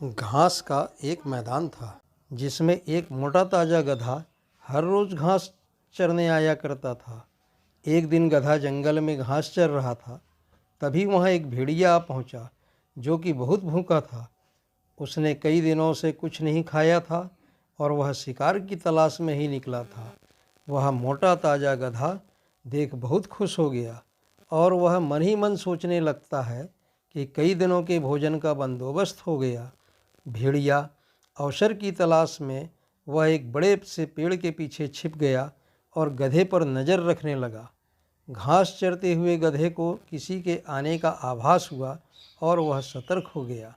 घास का एक मैदान था जिसमें एक मोटा ताजा गधा हर रोज घास चरने आया करता था। एक दिन गधा जंगल में घास चर रहा था। तभी वहाँ एक भेड़िया आ पहुँचा जो कि बहुत भूखा था। उसने कई दिनों से कुछ नहीं खाया था और वह शिकार की तलाश में ही निकला था। वह मोटा ताजा गधा देख बहुत खुश हो गया और वह मन ही मन सोचने लगता है कि कई दिनों के भोजन का बंदोबस्त हो गया। भेड़िया अवसर की तलाश में वह एक बड़े से पेड़ के पीछे छिप गया और गधे पर नज़र रखने लगा। घास चरते हुए गधे को किसी के आने का आभास हुआ और वह सतर्क हो गया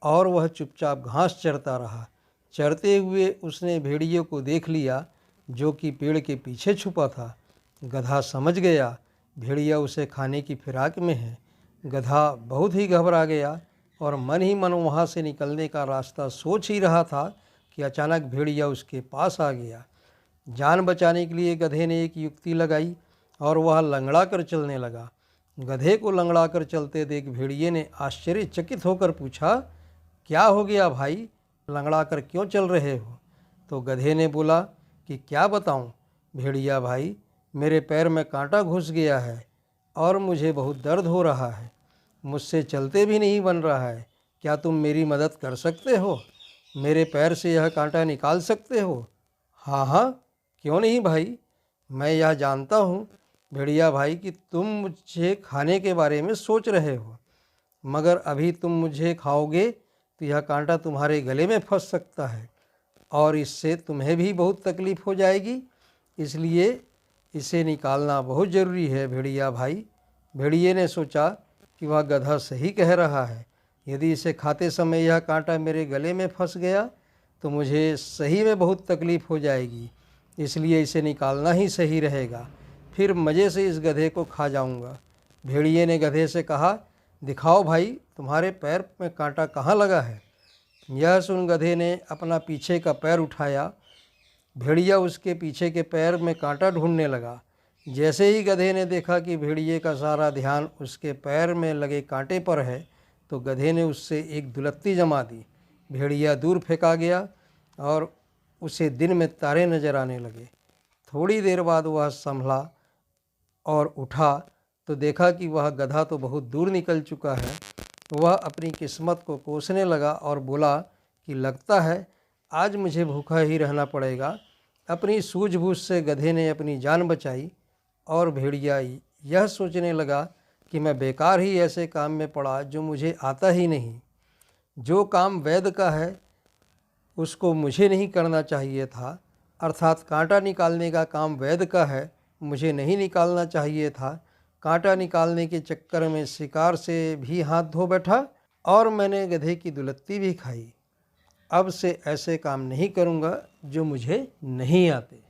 और वह चुपचाप घास चरता रहा। चरते हुए उसने भेड़िए को देख लिया जो कि पेड़ के पीछे छुपा था। गधा समझ गया भेड़िया उसे खाने की फिराक में है। गधा बहुत ही घबरा गया और मन ही मन वहाँ से निकलने का रास्ता सोच ही रहा था कि अचानक भेड़िया उसके पास आ गया। जान बचाने के लिए गधे ने एक युक्ति लगाई और वह लंगड़ा कर चलने लगा। गधे को लंगड़ा कर चलते देख भेड़िए ने आश्चर्यचकित होकर पूछा, क्या हो गया भाई, लंगड़ा कर क्यों चल रहे हो? तो गधे ने बोला कि क्या बताऊं भेड़िया भाई, मेरे पैर में कांटा घुस गया है और मुझे बहुत दर्द हो रहा है। मुझसे चलते भी नहीं बन रहा है। क्या तुम मेरी मदद कर सकते हो? मेरे पैर से यह कांटा निकाल सकते हो? हाँ हाँ, क्यों नहीं भाई। मैं यह जानता हूँ भेड़िया भाई कि तुम मुझे खाने के बारे में सोच रहे हो, मगर अभी तुम मुझे खाओगे तो यह कांटा तुम्हारे गले में फंस सकता है और इससे तुम्हें भी बहुत तकलीफ़ हो जाएगी। इसलिए इसे निकालना बहुत ज़रूरी है भेड़िया भाई। भेड़िए ने सोचा कि वह गधा सही कह रहा है। यदि इसे खाते समय यह कांटा मेरे गले में फंस गया तो मुझे सही में बहुत तकलीफ़ हो जाएगी। इसलिए इसे निकालना ही सही रहेगा, फिर मज़े से इस गधे को खा जाऊंगा। भेड़िए ने गधे से कहा, दिखाओ भाई तुम्हारे पैर में कांटा कहाँ लगा है। यह सुन गधे ने अपना पीछे का पैर उठाया। भेड़िया उसके पीछे के पैर में कांटा ढूंढने लगा। जैसे ही गधे ने देखा कि भेड़िए का सारा ध्यान उसके पैर में लगे कांटे पर है तो गधे ने उससे एक दुलत्ती जमा दी। भेड़िया दूर फेंका गया और उसे दिन में तारे नजर आने लगे। थोड़ी देर बाद वह संभला और उठा तो देखा कि वह गधा तो बहुत दूर निकल चुका है। वह अपनी किस्मत को कोसने लगा और बोला कि लगता है आज मुझे भूखा ही रहना पड़ेगा। अपनी सूझबूझ से गधे ने अपनी जान बचाई और भेड़िया यह सोचने लगा कि मैं बेकार ही ऐसे काम में पड़ा जो मुझे आता ही नहीं। जो काम वैद्य का है उसको मुझे नहीं करना चाहिए था, अर्थात कांटा निकालने का काम वैद्य का है, मुझे नहीं निकालना चाहिए था। कांटा निकालने के चक्कर में शिकार से भी हाथ धो बैठा और मैंने गधे की दुलत्ती भी खाई। अब से ऐसे काम नहीं करूँगा जो मुझे नहीं आते।